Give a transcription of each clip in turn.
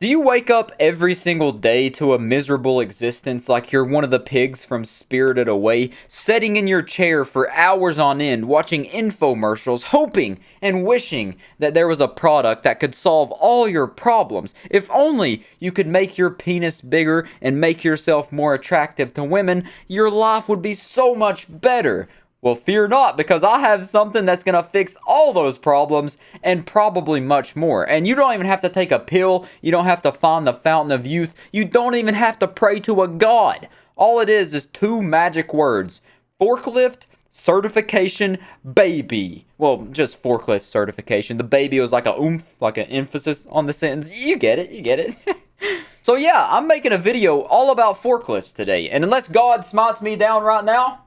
Do you wake up every single day to a miserable existence like you're one of the pigs from Spirited Away, sitting in your chair for hours on end watching infomercials, hoping and wishing that there was a product that could solve all your problems? If only you could make your penis bigger and make yourself more attractive to women, your life would be so much better. Well, fear not, because I have something that's going to fix all those problems and probably much more. And you don't even have to take a pill. You don't have to find the fountain of youth. You don't even have to pray to a god. All it is two magic words. Forklift certification baby. Well, just forklift certification. The baby was like a oomph, like an emphasis on the sentence. You get it. You get it. So yeah, I'm making a video all about forklifts today. And unless God smites me down right now,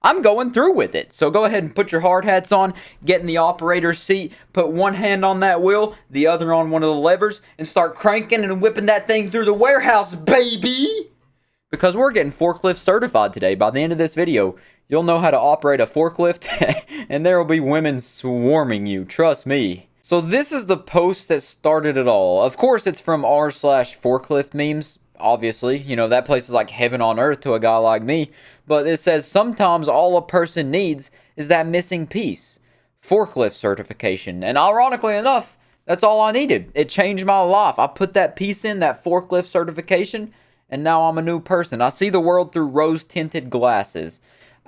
I'm going through with it. So go ahead and put your hard hats on, get in the operator's seat, put one hand on that wheel, the other on one of the levers, and start cranking and whipping that thing through the warehouse, baby! Because we're getting forklift certified today. By the end of this video, you'll know how to operate a forklift, and there will be women swarming you, trust me. So this is the post that started it all. Of course, it's from r/forklift memes. Obviously, you know, that place is like heaven on earth to a guy like me. But it says, sometimes all a person needs is that missing piece. Forklift certification. And ironically enough, that's all I needed. It changed my life. I put that piece in, that forklift certification, and now I'm a new person. I see the world through rose-tinted glasses.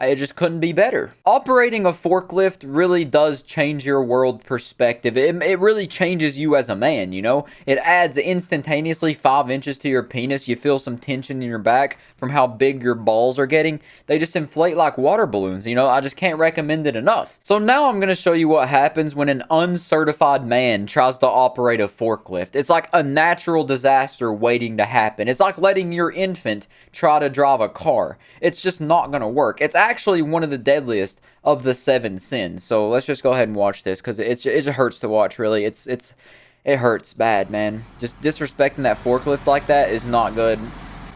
It just couldn't be better. Operating a forklift really does change your world perspective. It really changes you as a man, you know? It adds instantaneously 5 inches to your penis. You feel some tension in your back from how big your balls are getting. They just inflate like water balloons, you know? I just can't recommend it enough. So now I'm going to show you what happens when an uncertified man tries to operate a forklift. It's like a natural disaster waiting to happen. It's like letting your infant try to drive a car. It's just not going to work. It's actually one of the deadliest of the 7 sins. So let's just go ahead and watch this, because it just hurts to watch, really. It hurts bad, man. Just disrespecting that forklift like that is not good.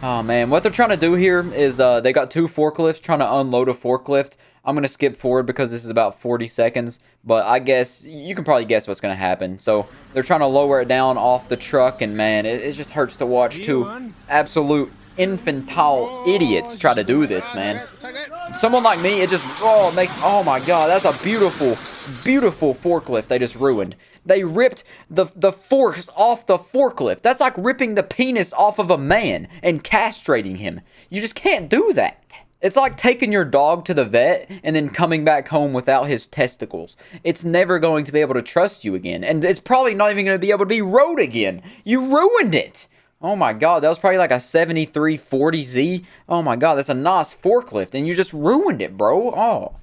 Oh man, what they're trying to do here is they got 2 forklifts trying to unload a forklift. I'm going to skip forward because this is about 40 seconds, but I guess you can probably guess what's going to happen. So they're trying to lower it down off the truck, and man, it just hurts to watch 2 absolute infantile idiots try to do this, man. Someone like me, it just, it makes, oh my god, that's a beautiful, beautiful forklift they just ruined. They ripped the forks off the forklift. That's like ripping the penis off of a man and castrating him. You just can't do that. It's like taking your dog to the vet and then coming back home without his testicles. It's never going to be able to trust you again. And it's probably not even going to be able to be rode again. You ruined it. Oh my god, that was probably like a 7340Z. Oh my god, that's a nice forklift, and you just ruined it, bro. Oh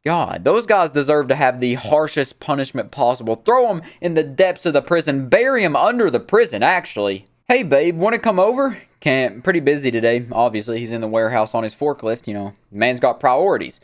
god, those guys deserve to have the harshest punishment possible. Throw them in the depths of the prison. Bury them under the prison, actually. Hey babe, want to come over? Can't. Pretty busy today. Obviously, he's in the warehouse on his forklift. You know, man's got priorities.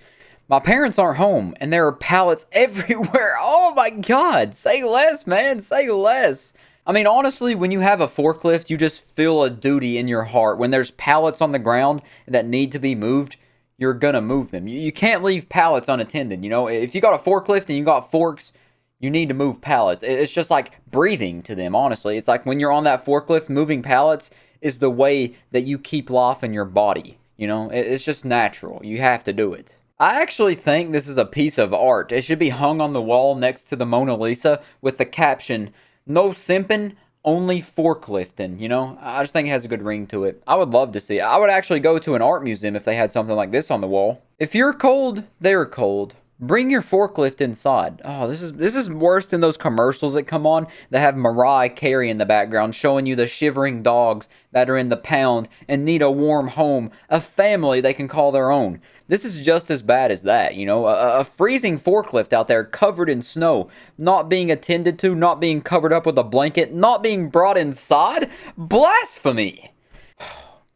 My parents aren't home, and there are pallets everywhere. Oh my god, say less, man, say less. I mean, honestly, when you have a forklift, you just feel a duty in your heart. When there's pallets on the ground that need to be moved, you're gonna move them. You can't leave pallets unattended, you know? If you got a forklift and you got forks, you need to move pallets. It's just like breathing to them, honestly. It's like when you're on that forklift, moving pallets is the way that you keep life in your body, you know? It's just natural. You have to do it. I actually think this is a piece of art. It should be hung on the wall next to the Mona Lisa with the caption, "No simping, only forklifting," you know? I just think it has a good ring to it. I would love to see it. I would actually go to an art museum if they had something like this on the wall. If you're cold, they're cold. Bring your forklift inside. Oh, this is worse than those commercials that come on that have Mariah Carey in the background showing you the shivering dogs that are in the pound and need a warm home, a family they can call their own. This is just as bad as that, you know? A freezing forklift out there covered in snow, not being attended to, not being covered up with a blanket, not being brought inside? Blasphemy!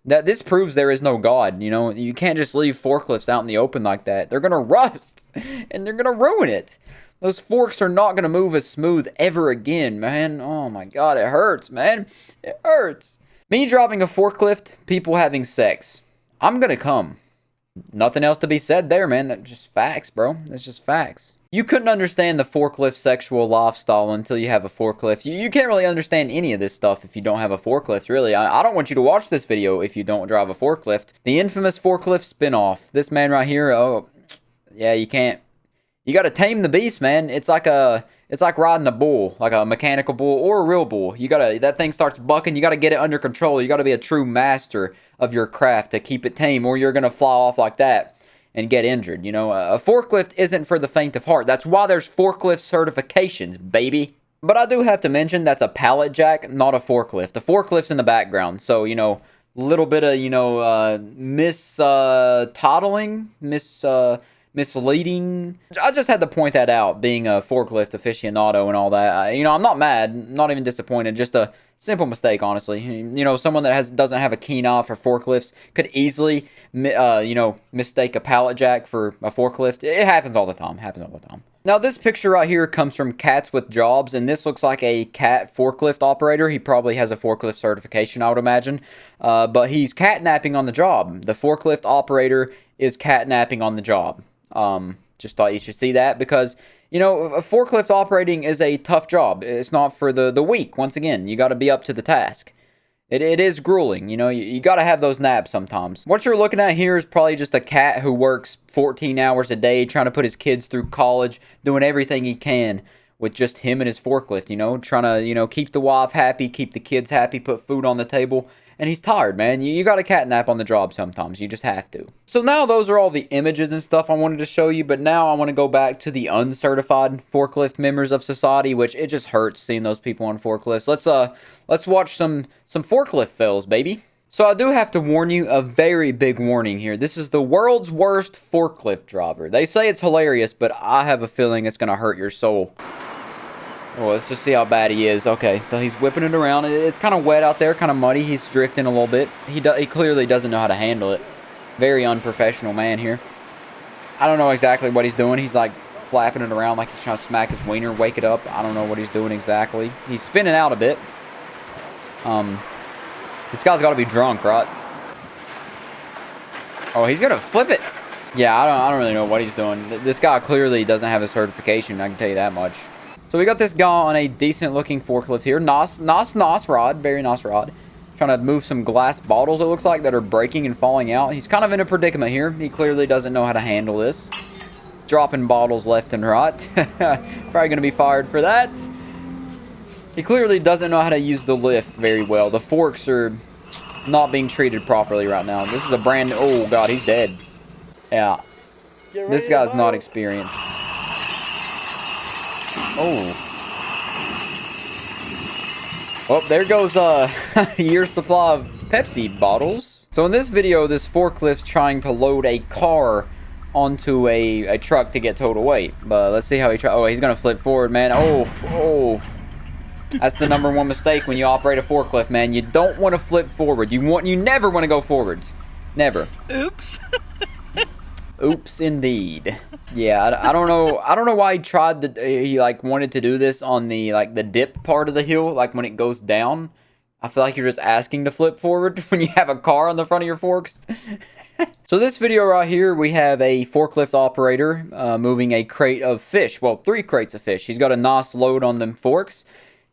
That this proves there is no God, you know? You can't just leave forklifts out in the open like that. They're gonna rust, and they're gonna ruin it. Those forks are not gonna move as smooth ever again, man. Oh my god, it hurts, man. It hurts. Me driving a forklift, people having sex. I'm gonna come. Nothing else to be said there, man. That's just facts, bro. That's just facts. You couldn't understand the forklift sexual lifestyle until you have a forklift. You can't really understand any of this stuff if you don't have a forklift, really. I don't want you to watch this video if you don't drive a forklift. The infamous forklift spinoff. This man right here, oh, yeah, you can't. You gotta tame the beast, man. It's like riding a bull, like a mechanical bull or a real bull. That thing starts bucking, you gotta get it under control. You gotta be a true master of your craft to keep it tame, or you're gonna fly off like that and get injured. You know, a forklift isn't for the faint of heart. That's why there's forklift certifications, baby. But I do have to mention that's a pallet jack, not a forklift. The forklift's in the background, so, you know, little bit of, you know, misleading. I just had to point that out, being a forklift aficionado and all that. You know, I'm not mad, not even disappointed, just a simple mistake, honestly. You know, someone that doesn't have a keen eye for forklifts could easily, you know, mistake a pallet jack for a forklift. It happens all the time. Now, this picture right here comes from Cats with Jobs, and this looks like a cat forklift operator. He probably has a forklift certification, I would imagine. But he's catnapping on the job. The forklift operator is catnapping on the job. Just thought you should see that, because, you know, a forklift operating is a tough job. It's not for the weak. Once again, you got to be up to the task. It is grueling, you know, you got to have those naps sometimes. What you're looking at here is probably just a cat who works 14 hours a day trying to put his kids through college, doing everything he can with just him and his forklift, you know, trying to, you know, keep the wife happy, keep the kids happy, put food on the table. And he's tired, man. You got to catnap on the job sometimes. You just have to. So now those are all the images and stuff I wanted to show you. But now I want to go back to the uncertified forklift members of society, which it just hurts seeing those people on forklifts. Let's watch some forklift fails, baby. So I do have to warn you, a very big warning here. This is the world's worst forklift driver. They say it's hilarious, but I have a feeling it's going to hurt your soul. Well, let's just see how bad he is. Okay, so he's whipping it around. It's kind of wet out there, kind of muddy. He's drifting a little bit. He clearly doesn't know how to handle it. Very unprofessional man here. I don't know exactly what he's doing. He's like flapping it around like he's trying to smack his wiener, wake it up. I don't know what he's doing exactly. He's spinning out a bit. This guy's got to be drunk, right? Oh, he's gonna flip it. Yeah, I don't really know what he's doing. This guy clearly doesn't have a certification. I can tell you that much. So we got this guy on a decent looking forklift here. Nice rod. Very nice rod. Trying to move some glass bottles, it looks like, that are breaking and falling out. He's kind of in a predicament here. He clearly doesn't know how to handle this. Dropping bottles left and right. Probably going to be fired for that. He clearly doesn't know how to use the lift very well. The forks are not being treated properly right now. This is a brand new... Oh, God, he's dead. Yeah. This guy's not experienced. Oh. Oh, there goes a year's supply of Pepsi bottles. So in this video, this forklift's trying to load a car onto a truck to get towed away. But let's see how he tries. Oh, he's going to flip forward, man. Oh. That's the #1 mistake when you operate a forklift, man. You don't want to flip forward. You never want to go forwards. Never. Oops. Oops, indeed. Yeah, I don't know why he like wanted to do this on the the dip part of the hill, like when it goes down. I feel like you're just asking to flip forward when you have a car on the front of your forks. So this video right here, we have a forklift operator moving a crate of fish. Well, 3 crates of fish. He's got a nice load on them forks.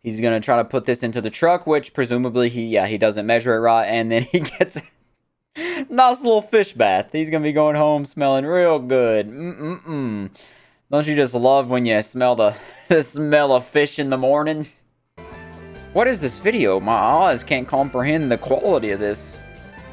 He's gonna try to put this into the truck, which presumably he doesn't measure it right, and then he gets nice little fish bath. He's gonna be going home smelling real good. Don't you just love when you smell the smell of fish in the morning? What is this video? My eyes can't comprehend the quality of this.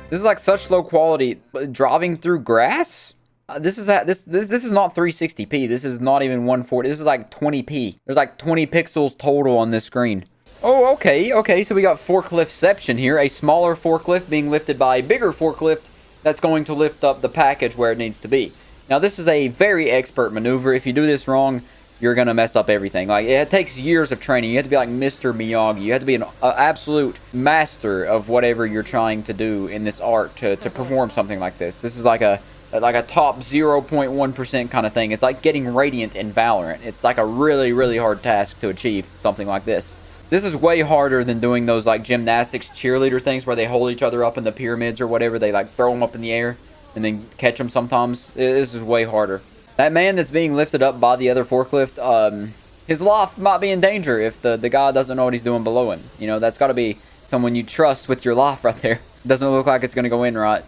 This is like such low quality. Driving through grass? This is not 360p. This is not even 140. This is like 20p. There's like 20 pixels total on this screen. Oh, okay, so we got forkliftception here. A smaller forklift being lifted by a bigger forklift that's going to lift up the package where it needs to be. Now, this is a very expert maneuver. If you do this wrong, you're going to mess up everything. Like, it takes years of training. You have to be like Mr. Miyagi. You have to be an absolute master of whatever you're trying to do in this art to perform something like this. This is like a top 0.1% kind of thing. It's like getting Radiant in Valorant. It's like a really, really hard task to achieve something like this. This is way harder than doing those like gymnastics cheerleader things where they hold each other up in the pyramids or whatever. They like throw them up in the air and then catch them sometimes. This is way harder. That man that's being lifted up by the other forklift, his life might be in danger if the guy doesn't know what he's doing below him. You know, that's got to be someone you trust with your life right there. Doesn't look like it's going to go in right.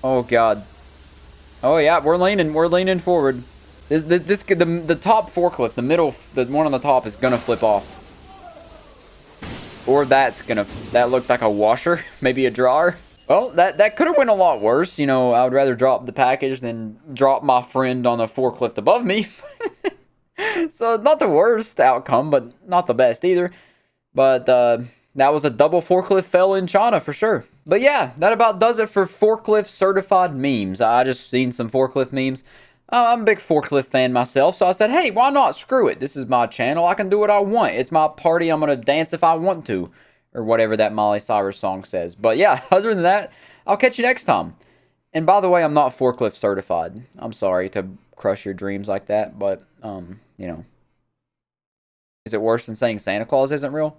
Oh, God. Oh, yeah, we're leaning forward. The top forklift, the middle, the one on the top is going to flip off. Or that looked like a washer, maybe a drawer. Well, that could have went a lot worse. You know, I would rather drop the package than drop my friend on a forklift above me. So, not the worst outcome, but not the best either. But, that was a double forklift fail in China for sure. But yeah, that about does it for forklift certified memes. I just seen some forklift memes. I'm a big forklift fan myself, so I said, hey, why not? Screw it. This is my channel. I can do what I want. It's my party. I'm going to dance if I want to. Or whatever that Miley Cyrus song says. But yeah, other than that, I'll catch you next time. And by the way, I'm not forklift certified. I'm sorry to crush your dreams like that, but, you know. Is it worse than saying Santa Claus isn't real?